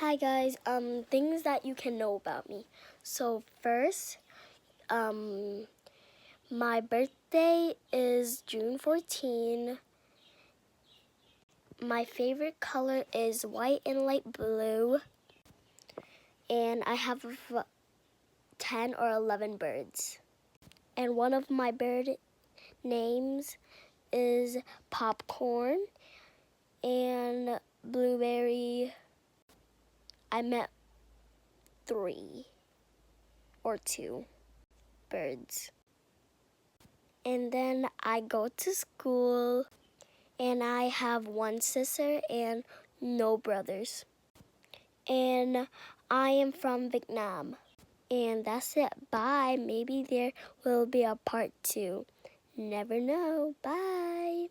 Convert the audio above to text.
Hi guys, things that you can know about me. So first, my birthday is June 14. My favorite color is white and light blue. And I have 10 or 11 birds. And one of my bird names is Popcorn and Blueberry. I met 3 or 2 birds. And then I go to school and I have 1 sister and no brothers. And I am from Vietnam. And that's it. Bye. Maybe there will be a part 2. Never know. Bye.